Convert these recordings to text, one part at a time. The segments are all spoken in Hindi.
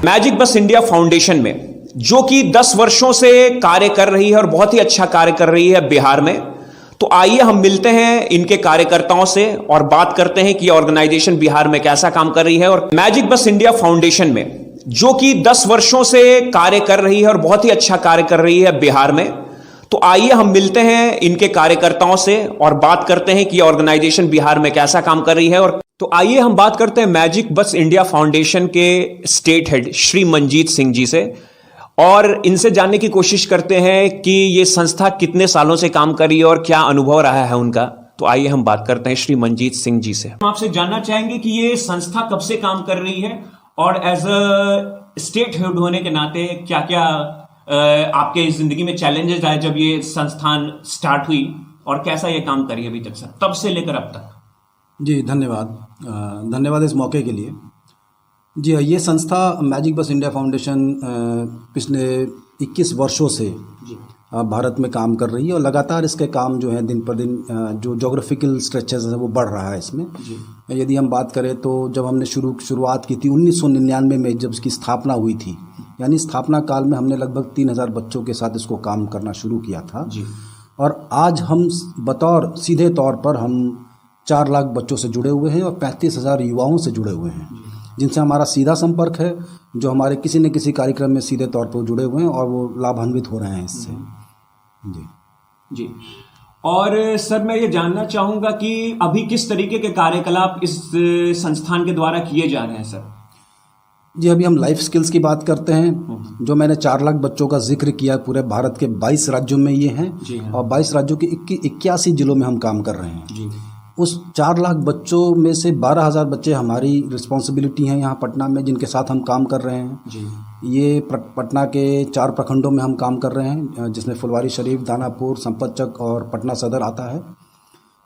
मैजिक बस इंडिया फाउंडेशन में, जो कि 10 वर्षों से कार्य कर रही है और बहुत ही अच्छा कार्य कर रही है बिहार में। तो आइए हम मिलते हैं इनके कार्यकर्ताओं से और बात करते हैं कि ये ऑर्गेनाइजेशन बिहार में कैसा काम कर रही है। और मैजिक बस इंडिया फाउंडेशन में, जो कि 10 वर्षों से कार्य कर रही है और बहुत ही अच्छा कार्य कर रही है बिहार में। तो आइए हम मिलते हैं इनके कार्यकर्ताओं से और बात करते हैं कि ये ऑर्गेनाइजेशन बिहार में कैसा काम कर रही है। और तो आइए हम बात करते हैं मैजिक बस इंडिया फाउंडेशन के स्टेट हेड श्री मंजीत सिंह जी से और इनसे जानने की कोशिश करते हैं कि ये संस्था कितने सालों से काम कर रही है और क्या अनुभव रहा है उनका। तो आइए हम बात करते हैं श्री मंजीत सिंह जी से। हम आपसे जानना चाहेंगे कि ये संस्था कब से काम कर रही है और एज अ स्टेट हेड होने के नाते क्या क्या आपके जिंदगी में चैलेंजेस आए जब ये संस्थान स्टार्ट हुई और कैसा ये काम करी अभी तक सर, तब से लेकर अब तक। जी धन्यवाद इस मौके के लिए। जी ये संस्था मैजिक बस इंडिया फाउंडेशन पिछले 21 वर्षों से भारत में काम कर रही है और लगातार इसके काम जो है दिन पर दिन जो जोग्राफिकल स्ट्रेचेस है वो बढ़ रहा है इसमें। यदि हम बात करें तो जब हमने शुरुआत की थी 1999 में, जब इसकी स्थापना हुई थी, यानी स्थापना काल में हमने लगभग 3000 बच्चों के साथ इसको काम करना शुरू किया था जी। और आज हम सीधे तौर पर हम 4 लाख बच्चों से जुड़े हुए हैं और 35,000 युवाओं से जुड़े हुए हैं, जिनसे हमारा सीधा संपर्क है, जो हमारे किसी न किसी कार्यक्रम में सीधे तौर पर जुड़े हुए हैं और वो लाभान्वित हो रहे हैं इससे। जी और सर मैं ये जानना चाहूँगा कि अभी किस तरीके के कार्यकलाप इस संस्थान के द्वारा किए जा रहे हैं सर। जी अभी हम लाइफ स्किल्स की बात करते हैं। जो मैंने 4 लाख बच्चों का जिक्र किया, पूरे भारत के 22 राज्यों में ये हैं और 22 राज्यों के 81 जिलों में हम काम कर रहे हैं जी। उस 4 लाख बच्चों में से 12,000 बच्चे हमारी रिस्पॉन्सिबिलिटी हैं यहाँ पटना में, जिनके साथ हम काम कर रहे हैं जी। ये पटना के 4 प्रखंडों में हम काम कर रहे हैं, जिसमें फुलवारी शरीफ, दानापुर, संपतचक और पटना सदर आता है।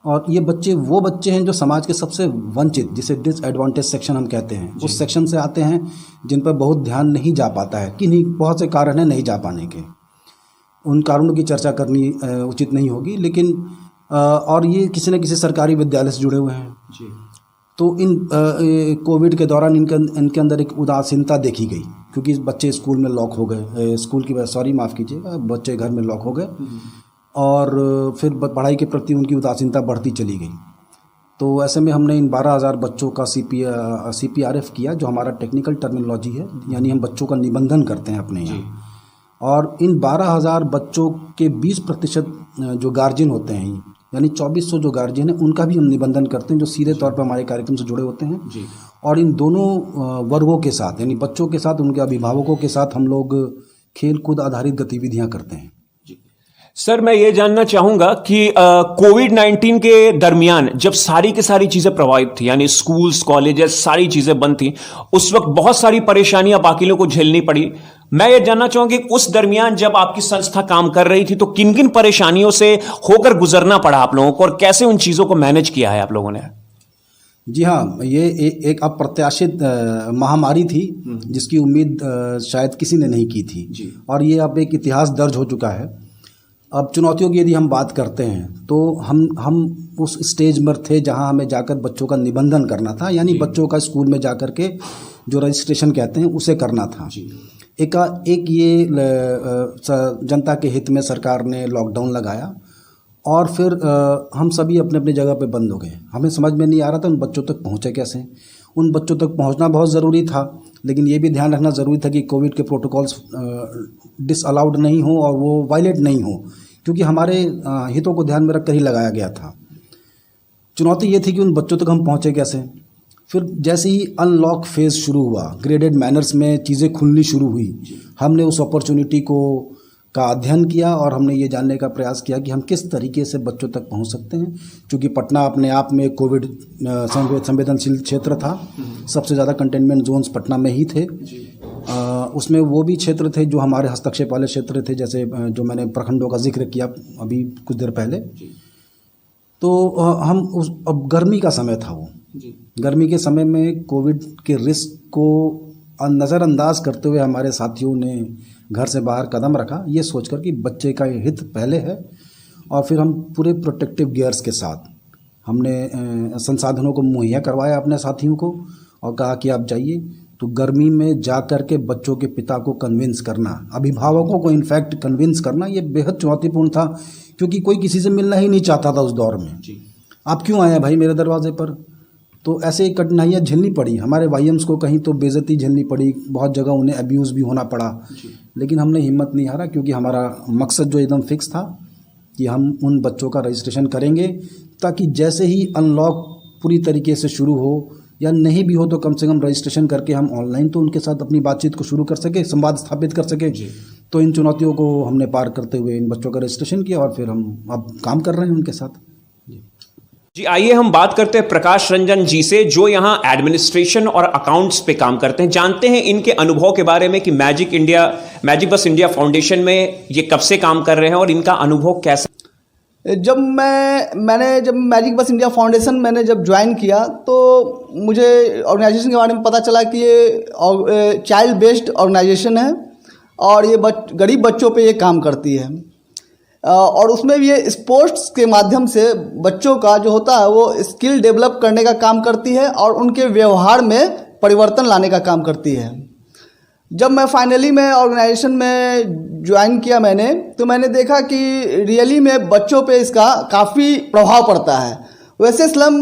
और ये बच्चे वो बच्चे हैं जो समाज के सबसे वंचित, जिसे डिसएडवांटेज सेक्शन हम कहते हैं, उस सेक्शन से आते हैं, जिन पर बहुत ध्यान नहीं जा पाता है। किन्हीं बहुत से कारण हैं नहीं जा पाने के, उन कारणों की चर्चा करनी उचित नहीं होगी, लेकिन और ये किसी न किसी सरकारी विद्यालय से जुड़े हुए हैं जी। तो इन कोविड के दौरान इनके अंदर एक उदासीनता देखी गई, क्योंकि बच्चे स्कूल में लॉक हो गए, बच्चे घर में लॉक हो गए और फिर पढ़ाई के प्रति उनकी उदासीनता बढ़ती चली गई। तो ऐसे में हमने इन 12,000 बच्चों का CPRF किया, जो हमारा टेक्निकल टर्मिनोलॉजी है, यानी हम बच्चों का निबंधन करते हैं अपने यहाँ। और इन 12,000 बच्चों के 20% जो गार्जियन होते हैं, यानी 2400 जो गार्जियन हैं, उनका भी हम निबंधन करते हैं, जो सीधे तौर पर हमारे कार्यक्रम से जुड़े होते हैं जी। और इन दोनों वर्गों के साथ, यानी बच्चों के साथ, उनके अभिभावकों के साथ हम लोग खेल कूद आधारित गतिविधियां करते हैं जी। सर मैं ये जानना चाहूंगा कि कोविड-19 के दरमियान जब सारी की सारी चीजें प्रभावित थी, यानी स्कूल्स, कॉलेजेस, सारी चीजें बंद थी, उस वक्त बहुत सारी परेशानियां बाकी लोगों को झेलनी पड़ी। मैं ये जानना चाहूंगा कि उस दरमियान जब आपकी संस्था काम कर रही थी तो किन किन परेशानियों से होकर गुजरना पड़ा आप लोगों को और कैसे उन चीजों को मैनेज किया है आप लोगों ने। जी हाँ, ये एक अप्रत्याशित महामारी थी, जिसकी उम्मीद शायद किसी ने नहीं की थी जी। और ये अब एक इतिहास दर्ज हो चुका है। अब चुनौतियों की यदि हम बात करते हैं तो हम उस स्टेज पर थे जहां हमें जाकर बच्चों का निबंधन करना था, यानी बच्चों का स्कूल में जाकर के जो रजिस्ट्रेशन कहते हैं उसे करना था। एक ये जनता के हित में सरकार ने लॉकडाउन लगाया और फिर हम सभी अपने अपने जगह पे बंद हो गए। हमें समझ में नहीं आ रहा था उन बच्चों तक पहुँचे कैसे। उन बच्चों तक पहुँचना बहुत ज़रूरी था, लेकिन ये भी ध्यान रखना ज़रूरी था कि कोविड के प्रोटोकॉल्स डिसअलाउड नहीं हो और वो वायलेट नहीं हो, क्योंकि हमारे हितों को ध्यान में रखकर ही लगाया गया था। चुनौती ये थी कि उन बच्चों तक हम पहुँचे कैसे। फिर जैसे ही अनलॉक फेज़ शुरू हुआ, ग्रेडेड मैनर्स में चीज़ें खुलनी शुरू हुई, हमने उस अपॉर्चुनिटी का अध्ययन किया और हमने ये जानने का प्रयास किया कि हम किस तरीके से बच्चों तक पहुंच सकते हैं। क्योंकि पटना अपने आप में कोविड संवेदनशील क्षेत्र था, सबसे ज़्यादा कंटेनमेंट जोन्स पटना में ही थे। उसमें वो भी क्षेत्र थे जो हमारे हस्तक्षेप वाले क्षेत्र थे, जैसे जो मैंने प्रखंडों का जिक्र किया अभी कुछ देर पहले। तो अब गर्मी का समय था, वो गर्मी के समय में कोविड के रिस्क को नज़रअंदाज करते हुए हमारे साथियों ने घर से बाहर कदम रखा, ये सोचकर कि बच्चे का हित पहले है। और फिर हम पूरे प्रोटेक्टिव गियर्स के साथ हमने संसाधनों को मुहैया करवाया अपने साथियों को और कहा कि आप जाइए तो गर्मी में जा कर के बच्चों के पिता को कन्विंस करना, अभिभावकों को इनफैक्ट कन्विंस करना, ये बेहद चुनौतीपूर्ण था, क्योंकि कोई किसी से मिलना ही नहीं चाहता था उस दौर में। आप क्यों आए भाई मेरे दरवाजे पर? तो ऐसे कठिनाइयाँ झेलनी पड़ी हमारे वाईएम्स को, कहीं तो बेइज्जती झेलनी पड़ी, बहुत जगह उन्हें अब्यूज़ भी होना पड़ा, लेकिन हमने हिम्मत नहीं हारा, क्योंकि हमारा मकसद जो एकदम फिक्स था कि हम उन बच्चों का रजिस्ट्रेशन करेंगे, ताकि जैसे ही अनलॉक पूरी तरीके से शुरू हो या नहीं भी हो तो कम से कम रजिस्ट्रेशन करके हम ऑनलाइन तो उनके साथ अपनी बातचीत को शुरू कर सके, संवाद स्थापित कर सके। तो इन चुनौतियों को हमने पार करते हुए इन बच्चों का रजिस्ट्रेशन किया और फिर हम अब काम कर रहे हैं उनके साथ। जी आइए हम बात करते हैं प्रकाश रंजन जी से, जो यहाँ एडमिनिस्ट्रेशन और अकाउंट्स पे काम करते हैं। जानते हैं इनके अनुभव के बारे में कि मैजिक बस इंडिया फाउंडेशन में ये कब से काम कर रहे हैं और इनका अनुभव कैसा। जब मैजिक बस इंडिया फाउंडेशन मैंने जब ज्वाइन किया तो मुझे ऑर्गेनाइजेशन के बारे में पता चला कि ये चाइल्ड बेस्ड ऑर्गेनाइजेशन है और ये गरीब बच्चों पे ये काम करती है, और उसमें भी ये स्पोर्ट्स के माध्यम से बच्चों का जो होता है वो स्किल डेवलप करने का काम करती है और उनके व्यवहार में परिवर्तन लाने का काम करती है। जब मैं फाइनली ऑर्गेनाइजेशन में ज्वाइन किया तो मैंने देखा कि रियली में बच्चों पे इसका काफ़ी प्रभाव पड़ता है। वैसे स्लम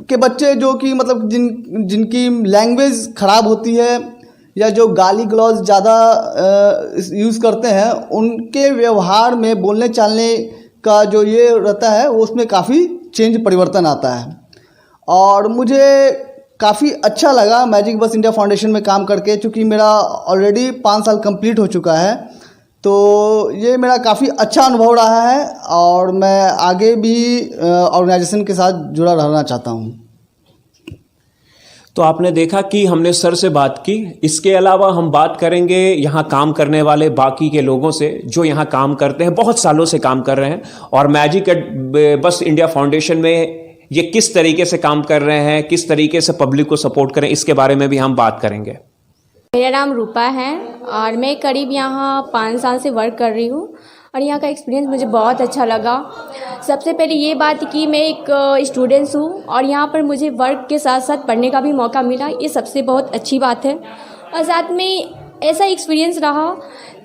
के बच्चे जो कि मतलब जिनकी लैंग्वेज ख़राब होती है या जो गाली गलौज ज़्यादा यूज़ करते हैं, उनके व्यवहार में बोलने चालने का जो ये रहता है वो उसमें काफ़ी चेंज परिवर्तन आता है। और मुझे काफ़ी अच्छा लगा मैजिक बस इंडिया फाउंडेशन में काम करके, चूँकि मेरा ऑलरेडी 5 साल कंप्लीट हो चुका है, तो ये मेरा काफ़ी अच्छा अनुभव रहा है और मैं आगे भी ऑर्गेनाइजेशन के साथ जुड़ा रहना चाहता हूँ। तो आपने देखा कि हमने सर से बात की, इसके अलावा हम बात करेंगे यहाँ काम करने वाले बाकी के लोगों से जो यहाँ काम करते हैं, बहुत सालों से काम कर रहे हैं, और मैजिक बस इंडिया फाउंडेशन में ये किस तरीके से काम कर रहे हैं, किस तरीके से पब्लिक को सपोर्ट करें, इसके बारे में भी हम बात करेंगे। मेरा नाम रूपा है और मैं करीब यहाँ 5 साल से वर्क कर रही हूँ और यहाँ का एक्सपीरियंस मुझे बहुत अच्छा लगा। सबसे पहले ये बात कि मैं एक स्टूडेंट्स हूँ और यहाँ पर मुझे वर्क के साथ साथ पढ़ने का भी मौका मिला, ये सबसे बहुत अच्छी बात है। और साथ में ऐसा एक्सपीरियंस रहा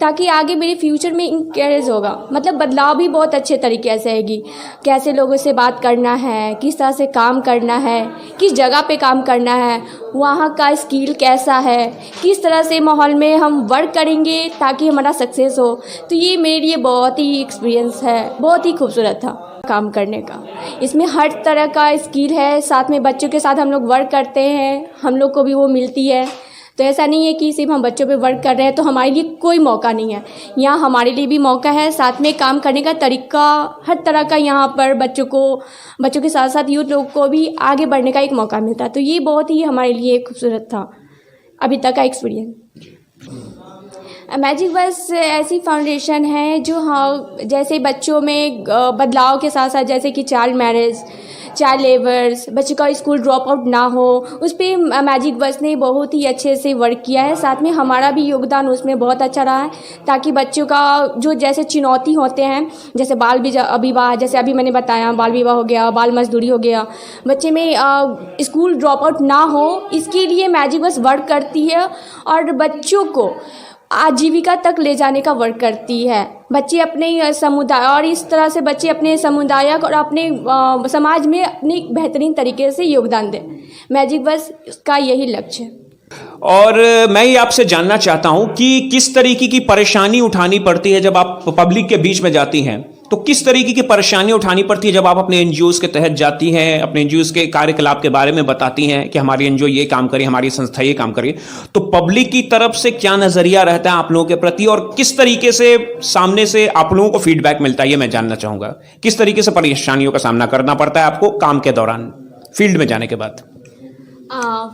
ताकि आगे मेरे फ्यूचर में इंकरेज होगा, मतलब बदलाव भी बहुत अच्छे तरीके से आएगी। कैसे लोगों से बात करना है, किस तरह से काम करना है, किस जगह पे काम करना है, वहाँ का स्किल कैसा है, किस तरह से माहौल में हम वर्क करेंगे ताकि हमारा सक्सेस हो। तो ये मेरे लिए बहुत ही एक्सपीरियंस है, बहुत ही खूबसूरत था काम करने का। इसमें हर तरह का स्किल है, साथ में बच्चों के साथ हम लोग वर्क करते हैं, हम लोग को भी वो मिलती है। तो ऐसा नहीं है कि सिर्फ हम बच्चों पे वर्क कर रहे हैं तो हमारे लिए कोई मौका नहीं है, यहाँ हमारे लिए भी मौका है। साथ में काम करने का तरीका हर तरह का यहाँ पर बच्चों के साथ साथ यूथ लोग को भी आगे बढ़ने का एक मौका मिलता है। तो ये बहुत ही हमारे लिए खूबसूरत था अभी तक का एक्सपीरियंस। मैजिक बस ऐसी फाउंडेशन है जो जैसे बच्चों में बदलाव के साथ साथ, जैसे कि चाइल्ड मैरिज, चाइल्ड लेबर्स, बच्चे का स्कूल ड्रॉप आउट ना हो, उस पर मैजिक बस ने बहुत ही अच्छे से वर्क किया है। साथ में हमारा भी योगदान उसमें बहुत अच्छा रहा है ताकि बच्चों का जो जैसे चुनौती होते हैं, जैसे बाल विवाह, जैसे अभी मैंने बताया बाल विवाह हो गया, बाल मजदूरी हो गया, बच्चे में स्कूल ड्रॉप आउट ना हो, इसके लिए मैजिक बस वर्क करती है और बच्चों को आजीविका तक ले जाने का वर्क करती है। बच्चे अपने समुदाय और इस तरह से बच्चे अपने समुदाय और अपने समाज में अपने बेहतरीन तरीके से योगदान दें। मैजिक बस का यही लक्ष्य है। और मैं ये आपसे जानना चाहता हूं कि किस तरीके की परेशानी उठानी पड़ती है जब आप पब्लिक के बीच में जाती हैं, तो किस तरीके की परेशानी उठानी पड़ती है जब आप अपने एनजीओज के तहत जाती हैं, अपने एनजीओज के कार्यकलाप के बारे में बताती हैं कि हमारी एनजीओ ये काम करी, हमारी संस्था ये काम करी, तो पब्लिक की तरफ से क्या नजरिया रहता है आप लोगों के प्रति और किस तरीके से सामने से आप लोगों को फीडबैक मिलता है, ये मैं जानना चाहूंगा। किस तरीके से परेशानियों का सामना करना पड़ता है आपको काम के दौरान, फील्ड में जाने के बाद?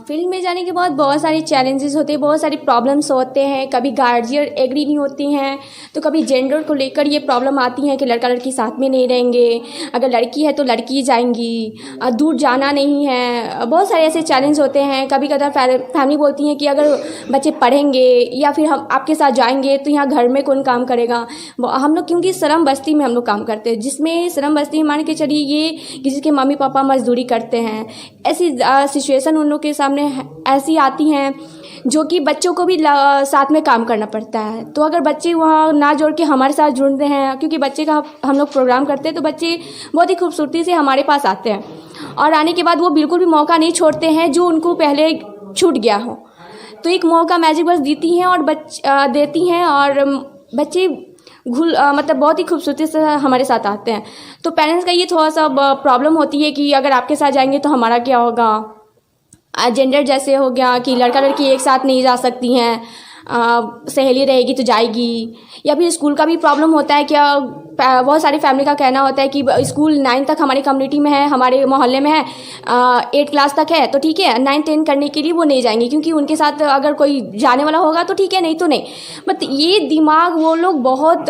फील्ड में जाने के बाद बहुत सारे चैलेंजेस होते हैं, बहुत सारी प्रॉब्लम्स होते हैं। कभी गार्जियन एग्री नहीं होती हैं, तो कभी जेंडर को लेकर ये प्रॉब्लम आती है कि लड़का लड़की साथ में नहीं रहेंगे, अगर लड़की है तो लड़की जाएंगी, दूर जाना नहीं है। बहुत सारे ऐसे चैलेंज होते हैं। कभी कभी फैमिली बोलती है कि अगर बच्चे पढ़ेंगे या फिर हम आपके साथ जाएंगे तो यहाँ घर में कौन काम करेगा। हम लोग क्योंकि श्रम बस्ती में हम लोग काम करते हैं, जिसमें श्रम बस्ती मान के चलिए ये किसी के मम्मी पापा मजदूरी करते हैं, ऐसी सिचुएशन उन लोग के सामने ऐसी आती हैं जो कि बच्चों को भी साथ में काम करना पड़ता है। तो अगर बच्चे वहाँ ना जोड़ के हमारे साथ जुड़ते हैं, क्योंकि बच्चे का हम लोग प्रोग्राम करते हैं तो बच्चे बहुत ही खूबसूरती से हमारे पास आते हैं और आने के बाद वो बिल्कुल भी मौका नहीं छोड़ते हैं जो उनको पहले छूट गया हो। तो एक मौका मैजिक बस देती हैं और देती हैं और बच्चे मतलब बहुत ही खूबसूरती से हमारे साथ आते हैं। तो पेरेंट्स का ये थोड़ा सा प्रॉब्लम होती है कि अगर आपके साथ जाएंगे तो हमारा क्या होगा। जेंडर जैसे हो गया कि लड़का लड़की एक साथ नहीं जा सकती हैं, सहेली रहेगी तो जाएगी, या फिर स्कूल का भी प्रॉब्लम होता है। क्या बहुत सारी फैमिली का कहना होता है कि स्कूल 9 तक हमारी कम्युनिटी में है, हमारे मोहल्ले में है, 8 क्लास तक है तो ठीक है, 9 10 करने के लिए वो नहीं जाएंगे क्योंकि उनके साथ अगर कोई जाने वाला होगा तो ठीक है, नहीं तो नहीं। बट ये दिमाग वो लोग बहुत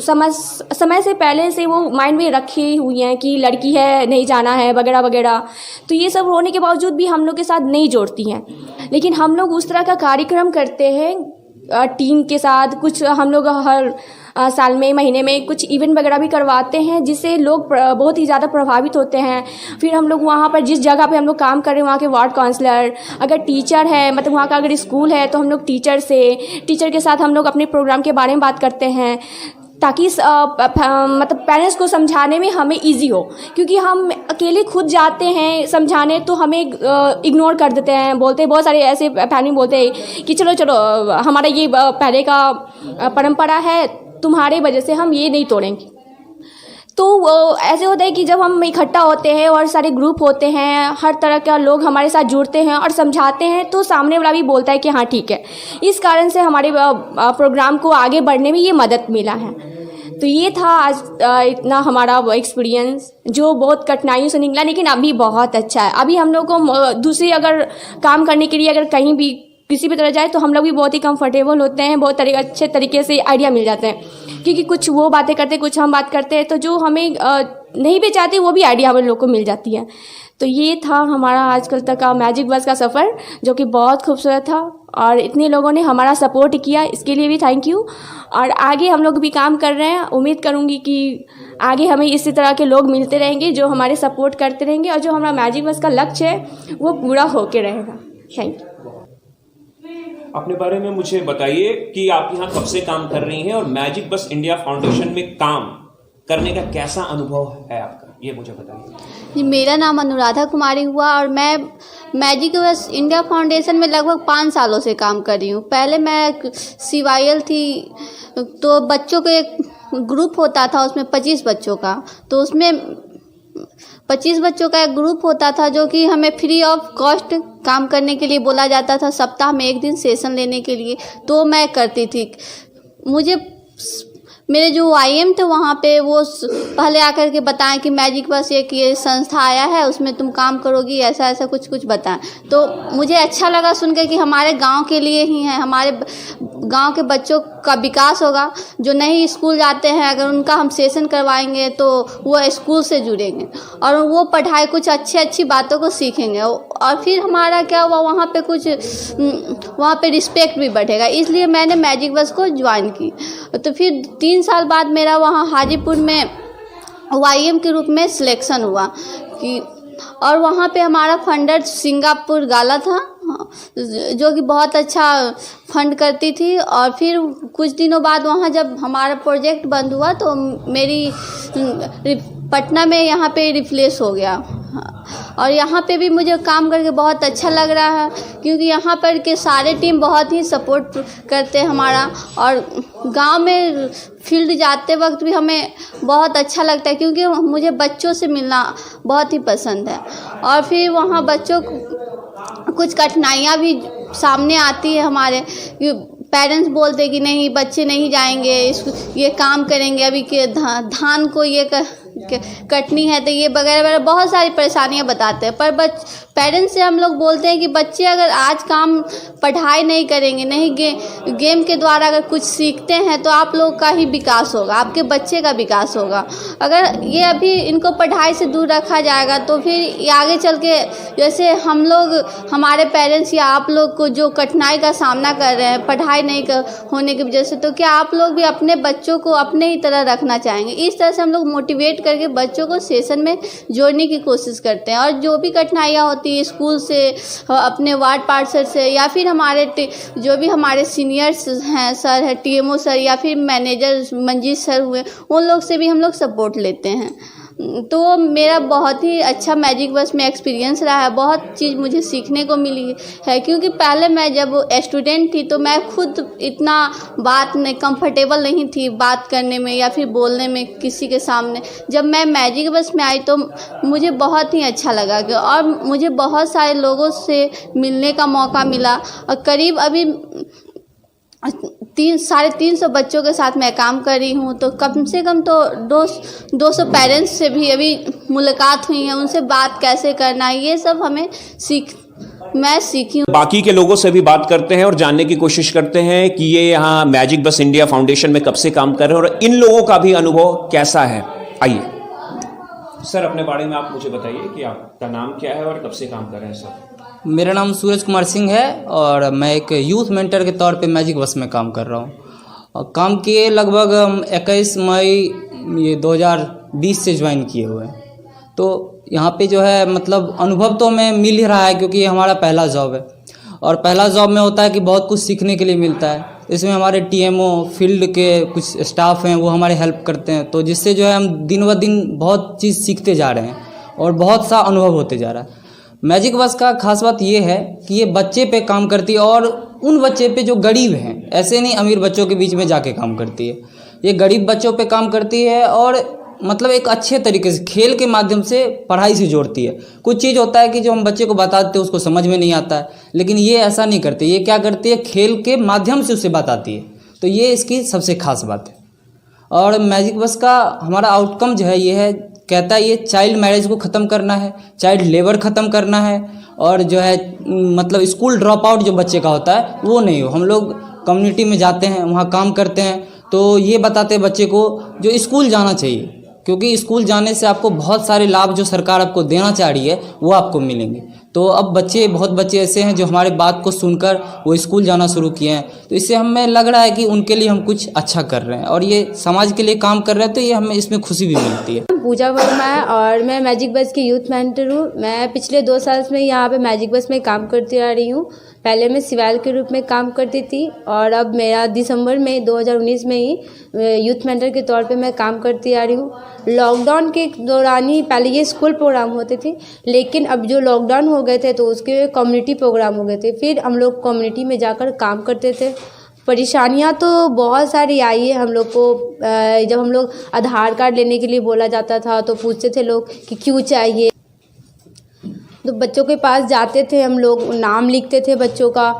समय से पहले से वो माइंड में रखी हुई हैं कि लड़की है नहीं जाना है वगैरह वगैरह। तो ये सब होने के बावजूद भी हम लोग के साथ नहीं जोड़ती हैं। लेकिन हम लोग उस तरह का कार्यक्रम करते हैं टीम के साथ। कुछ हम लोग हर साल में महीने में कुछ इवेंट वगैरह भी करवाते हैं जिससे लोग बहुत ही ज़्यादा प्रभावित होते हैं। फिर हम लोग वहाँ पर जिस जगह पे हम लोग काम कर रहे हैं वहाँ के वार्ड काउंसलर, अगर टीचर है मतलब वहाँ का अगर स्कूल है तो हम लोग टीचर के साथ हम लोग अपने प्रोग्राम के बारे में बात करते हैं ताकि मतलब पेरेंट्स को समझाने में हमें इजी हो। क्योंकि हम अकेले खुद जाते हैं समझाने तो हमें इग्नोर कर देते हैं, बोलते हैं बहुत सारे ऐसे फैमिली बोलते हैं कि चलो चलो हमारा ये पहले का परंपरा है, तुम्हारे वजह से हम ये नहीं तोड़ेंगे। तो वो ऐसे होता है कि जब हम इकट्ठा होते हैं और सारे ग्रुप होते हैं, हर तरह का लोग हमारे साथ जुड़ते हैं और समझाते हैं तो सामने वाला भी बोलता है कि हाँ ठीक है। इस कारण से हमारे प्रोग्राम को आगे बढ़ने में ये मदद मिला है। तो ये था आज इतना हमारा वो एक्सपीरियंस जो बहुत कठिनाइयों से निकला, लेकिन अभी बहुत अच्छा है। अभी हम लोग को दूसरी अगर काम करने के लिए अगर कहीं भी किसी भी तरह जाए तो हम लोग भी बहुत ही कंफर्टेबल होते हैं, बहुत अच्छे तरीके से आइडिया मिल जाते हैं। क्योंकि कुछ वो बातें करते कुछ हम बात करते हैं तो जो हमें नहीं भी चाहते वो भी आइडिया हम लोग को मिल जाती है। तो ये था हमारा आजकल तक का मैजिक बस का सफ़र जो कि बहुत खूबसूरत था और इतने लोगों ने हमारा सपोर्ट किया, इसके लिए भी थैंक यू। और आगे हम लोग भी काम कर रहे हैं, उम्मीद करूँगी कि आगे हमें इसी तरह के लोग मिलते रहेंगे जो हमारे सपोर्ट करते रहेंगे और जो हमारा मैजिक बस का लक्ष्य है वो पूरा होके रहेगा। Thank you. अपने बारे में मुझे बताइए कि आप यहाँ कब से काम कर रही हैं और मैजिक बस इंडिया फाउंडेशन में काम करने का कैसा अनुभव है आपका, ये मुझे बताइए। मेरा नाम अनुराधा कुमारी हुआ और मैं मैजिक बस इंडिया फाउंडेशन में लगभग 5 सालों से काम कर रही हूँ। पहले मैं CYL थी तो बच्चों का एक ग्रुप होता था, उसमें 25 बच्चों का, तो उसमें 25 बच्चों का एक ग्रुप होता था जो कि हमें फ्री ऑफ कॉस्ट काम करने के लिए बोला जाता था, सप्ताह में 1 दिन सेशन लेने के लिए, तो मैं करती थी। मुझे मेरे जो IM थे वहाँ पे वो पहले आकर के बताएं कि मैजिक बस एक ये संस्था आया है उसमें तुम काम करोगी, ऐसा ऐसा कुछ बताएं। तो मुझे अच्छा लगा सुन के कि हमारे गांव के लिए ही है, हमारे गांव के बच्चों का विकास होगा। जो नहीं स्कूल जाते हैं अगर उनका हम सेशन करवाएंगे तो वो स्कूल से जुड़ेंगे और वो पढ़ाई कुछ अच्छी बातों को सीखेंगे और फिर हमारा क्या हुआ वहाँ पे कुछ वहाँ पे रिस्पेक्ट भी बढ़ेगा। इसलिए मैंने मैजिक बस को ज्वाइन की। तो फिर 3 साल बाद मेरा वहाँ हाजीपुर में YM के रूप में सिलेक्शन हुआ कि और वहाँ पे हमारा फंडर सिंगापुर गाला था जो कि बहुत अच्छा फंड करती थी। और फिर कुछ दिनों बाद वहाँ जब हमारा प्रोजेक्ट बंद हुआ तो मेरी पटना में यहाँ पे रिप्लेस हो गया और यहाँ पे भी मुझे काम करके बहुत अच्छा लग रहा है क्योंकि यहाँ पर के सारे टीम बहुत ही सपोर्ट करते हैं हमारा। और गांव में फील्ड जाते वक्त भी हमें बहुत अच्छा लगता है क्योंकि मुझे बच्चों से मिलना बहुत ही पसंद है। और फिर वहाँ बच्चों को कुछ कठिनाइयाँ भी सामने आती है, हमारे पेरेंट्स बोलते कि नहीं बच्चे नहीं जाएंगे, ये काम करेंगे, अभी के धान को ये कटनी है तो ये वगैरह वगैरह बहुत सारी परेशानियां बताते हैं। पर पेरेंट्स से हम लोग बोलते हैं कि बच्चे अगर आज काम पढ़ाई नहीं करेंगे, नहीं गेम के द्वारा अगर कुछ सीखते हैं तो आप लोग का ही विकास होगा, आपके बच्चे का विकास होगा। अगर ये अभी इनको पढ़ाई से दूर रखा जाएगा तो फिर ये आगे चल के जैसे हम लोग हमारे पेरेंट्स या आप लोग को जो कठिनाई का सामना कर रहे हैं पढ़ाई नहीं होने की वजह से, तो क्या आप लोग भी अपने बच्चों को अपने ही तरह रखना चाहेंगे। इस तरह से हम लोग मोटिवेट करके बच्चों को सेशन में जोड़ने की कोशिश करते हैं और जो भी कठिनाइयाँ होती थी स्कूल से, अपने वार्ड पार्षद से, या फिर हमारे जो भी हमारे सीनियर्स हैं, सर है, टीएमओ सर, या फिर मैनेजर मंजीत सर हुए, उन लोग से भी हम लोग सपोर्ट लेते हैं। तो मेरा बहुत ही अच्छा मैजिक बस में एक्सपीरियंस रहा है। बहुत चीज़ मुझे सीखने को मिली है, क्योंकि पहले मैं जब स्टूडेंट थी तो मैं खुद इतना कंफर्टेबल नहीं थी बात करने में या फिर बोलने में किसी के सामने। जब मैं मैजिक बस में आई तो मुझे बहुत ही अच्छा लगा और मुझे बहुत सारे लोगों से मिलने का मौका मिला। और करीब अभी 350 बच्चों के साथ मैं काम कर रही हूँ, तो कम से कम तो 200 पेरेंट्स से भी अभी मुलाकात हुई है। उनसे बात कैसे करना है, ये सब हमें मैं सीखी हूँ। बाकी के लोगों से भी बात करते हैं और जानने की कोशिश करते हैं कि ये यहाँ मैजिक बस इंडिया फाउंडेशन में कब से काम कर रहे हैं और इन लोगों का भी अनुभव कैसा है। आइए सर, अपने बारे में आप मुझे बताइए कि आपका नाम क्या है और कब से काम कर रहे हैं सर। मेरा नाम सूरज कुमार सिंह है और मैं एक यूथ मेंटर के तौर पे मैजिक बस में काम कर रहा हूँ। और काम किए लगभग हम 21 मई ये 2020 से ज्वाइन किए हुए हैं। तो यहाँ पे जो है मतलब अनुभव तो हमें मिल ही रहा है, क्योंकि ये हमारा पहला जॉब है और पहला जॉब में होता है कि बहुत कुछ सीखने के लिए मिलता है। इसमें हमारे टीएमओ फील्ड के कुछ स्टाफ हैं, वो हमारे हेल्प करते हैं, तो जिससे जो है हम दिन ब दिन बहुत चीज़ सीखते जा रहे हैं और बहुत सा अनुभव होते जा रहा है। मैजिक बस का खास बात ये है कि ये बच्चे पे काम करती है और उन बच्चे पे जो गरीब हैं, ऐसे नहीं अमीर बच्चों के बीच में जाके काम करती है। ये गरीब बच्चों पे काम करती है और मतलब एक अच्छे तरीके से खेल के माध्यम से पढ़ाई से जोड़ती है। कुछ चीज़ होता है कि जो हम बच्चे को बताते हैं उसको समझ में नहीं आता है, लेकिन ये ऐसा नहीं करती। ये क्या करती है, खेल के माध्यम से उसे बताती है। तो ये इसकी सबसे खास बात है। और मैजिक बस का हमारा आउटकम जो है ये है, कहता है ये चाइल्ड मैरिज को ख़त्म करना है, चाइल्ड लेबर ख़त्म करना है और जो है मतलब स्कूल ड्रॉप आउट जो बच्चे का होता है वो नहीं हो। हम लोग कम्युनिटी में जाते हैं, वहाँ काम करते हैं, तो ये बताते हैं बच्चे को जो स्कूल जाना चाहिए, क्योंकि स्कूल जाने से आपको बहुत सारे लाभ जो सरकार आपको देना चाह रही है वो आपको मिलेंगे। तो अब बहुत बच्चे ऐसे हैं जो हमारे बात को सुनकर वो स्कूल जाना शुरू किए हैं। तो इससे हमें लग रहा है कि उनके लिए हम कुछ अच्छा कर रहे हैं और ये समाज के लिए काम कर रहे हैं, तो ये हमें इसमें खुशी भी मिलती है। पूजा वर्मा है और मैं मैजिक बस की यूथ मेंटर हूँ। मैं पिछले 2 साल में यहाँ पे मैजिक बस में काम करती आ रही हूँ। पहले मैं सिवाल के रूप में काम करती थी और अब मेरा दिसंबर में 2019 में ही यूथ मेंटर के तौर पे मैं काम करती आ रही हूँ। लॉकडाउन के दौरान ही पहले ये स्कूल प्रोग्राम होते थे, लेकिन अब जो लॉकडाउन हो गए थे तो उसके कम्युनिटी प्रोग्राम हो गए थे। फिर हम लोग कम्युनिटी में जाकर काम करते थे। परेशानियां तो बहुत सारी आई है हम लोग को। जब हम लोग आधार कार्ड लेने के लिए बोला जाता था तो पूछते थे लोग कि क्यों चाहिए, तो बच्चों के पास जाते थे, हम लोग नाम लिखते थे बच्चों का।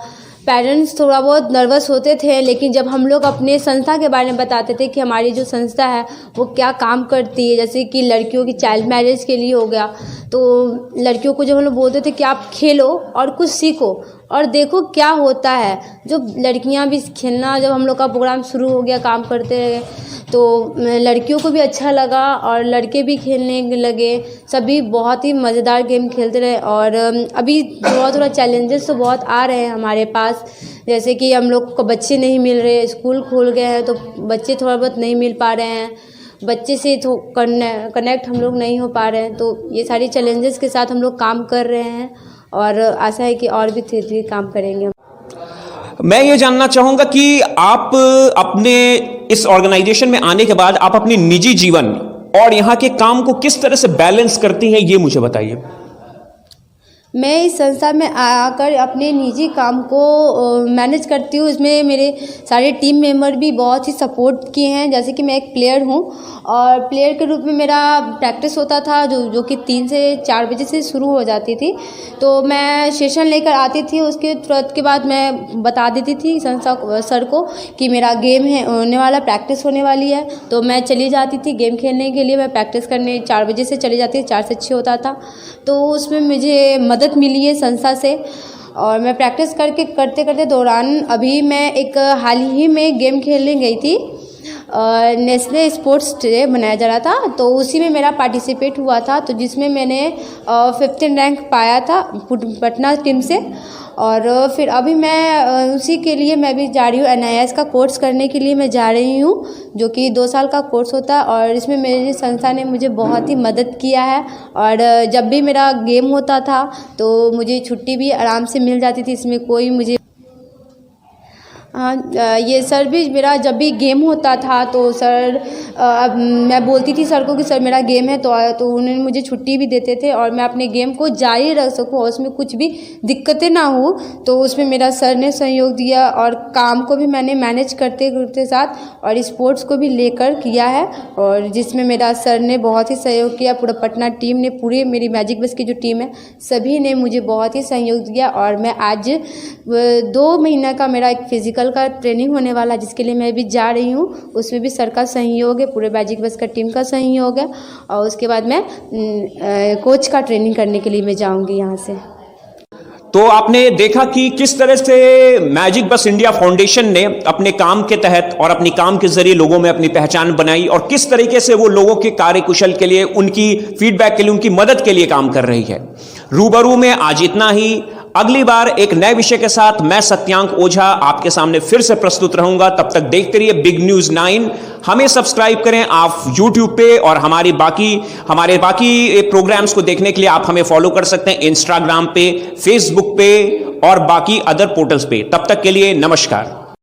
पेरेंट्स थोड़ा बहुत नर्वस होते थे, लेकिन जब हम लोग अपने संस्था के बारे में बताते थे कि हमारी जो संस्था है वो क्या काम करती है, जैसे कि लड़कियों की चाइल्ड मैरिज के लिए हो गया, तो लड़कियों को जब हम लोग बोलते थे कि आप खेलो और कुछ सीखो और देखो क्या होता है। जो लड़कियां भी खेलना, जब हम लोग का प्रोग्राम शुरू हो गया, काम करते रहे, तो लड़कियों को भी अच्छा लगा और लड़के भी खेलने लगे। सभी बहुत ही मज़ेदार गेम खेलते रहे। और अभी थोड़ा चैलेंजेस तो बहुत आ रहे हैं हमारे पास, जैसे कि हम लोग को बच्चे नहीं मिल रहे, स्कूल खुल गए हैं तो बच्चे थोड़ा बहुत नहीं मिल पा रहे हैं, बच्चे से तो कनेक्ट हम लोग नहीं हो पा रहे हैं। तो ये सारी चैलेंजेस के साथ हम लोग काम कर रहे हैं और आशा है कि और भी धीरे-धीरे काम करेंगे। मैं ये जानना चाहूंगा कि आप अपने इस ऑर्गेनाइजेशन में आने के बाद आप अपने निजी जीवन और यहाँ के काम को किस तरह से बैलेंस करती हैं, ये मुझे बताइए। मैं इस संस्था में आकर अपने निजी काम को मैनेज करती हूँ। इसमें मेरे सारे टीम मेंबर भी बहुत ही सपोर्ट किए हैं। जैसे कि मैं एक प्लेयर हूँ और प्लेयर के रूप में मेरा प्रैक्टिस होता था जो कि 3 से 4 बजे से शुरू हो जाती थी। तो मैं सेशन लेकर आती थी, उसके तुरंत के बाद मैं बता देती थी संस्था सर को कि मेरा गेम है होने वाला, प्रैक्टिस होने वाली है। तो मैं चली जाती थी गेम खेलने के लिए। मैं प्रैक्टिस करने 4 बजे से चली जाती थी, 4 से 6 होता था। तो उसमें मुझे मदद मिली है संस्था से और मैं प्रैक्टिस करते दौरान अभी मैं एक हाल ही में गेम खेलने गई थी नेशनल स्पोर्ट्स डे मनाया जा रहा था, तो उसी में मेरा पार्टिसिपेट हुआ था, तो जिसमें मैंने 15 रैंक पाया था पटना टीम से। और फिर अभी मैं उसी के लिए मैं भी जा रही हूँ, NIS का कोर्स करने के लिए मैं जा रही हूँ, जो कि 2 साल का कोर्स होता है। और इसमें मेरी संस्था ने मुझे बहुत ही मदद किया है, और जब भी मेरा गेम होता था तो मुझे छुट्टी भी आराम से मिल जाती थी, इसमें कोई मुझे ये सर भी मेरा जब भी गेम होता था तो सर अब मैं बोलती थी सर को कि सर मेरा गेम है, तो उन्होंने मुझे छुट्टी भी देते थे, और मैं अपने गेम को जारी रख सकूं और उसमें कुछ भी दिक्कतें ना हो, तो उसमें मेरा सर ने सहयोग दिया। और काम को भी मैंने मैनेज करते करते साथ और स्पोर्ट्स को भी लेकर किया है, और जिसमें मेरा सर ने बहुत ही सहयोग किया। पूरा पटना टीम ने, पूरी मेरी मैजिक बस की जो टीम है सभी ने मुझे बहुत ही सहयोग दिया। और मैं आज 2 महीना का मेरा एक फिजिकल का ट्रेनिंग होने वाला, जिसके लिए मैं भी जा रही हूँ, उसमें भी सर का सहयोग है, पूरे मैजिक बस का टीम का सहयोग है। और उसके बाद मैं कोच का ट्रेनिंग करने के लिए मैं जाऊँगी यहाँ से। तो आपने देखा कि किस तरह से मैजिक बस इंडिया फाउंडेशन ने अपने काम के तहत और अपनी काम के जरिए लोगों में अपनी पहचान बनाई, और किस तरीके से वो लोगों के कार्यकुशल के लिए, उनकी फीडबैक के लिए, उनकी मदद के लिए काम कर रही है। रूबरू में आज इतना ही। अगली बार एक नए विषय के साथ मैं सत्यांक ओझा आपके सामने फिर से प्रस्तुत रहूंगा। तब तक देखते रहिए बिग न्यूज 9। हमें सब्सक्राइब करें आप YouTube पे, और हमारे बाकी प्रोग्राम्स को देखने के लिए आप हमें फॉलो कर सकते हैं इंस्टाग्राम पे, फेसबुक पे और बाकी अदर पोर्टल्स पे। तब तक के लिए नमस्कार।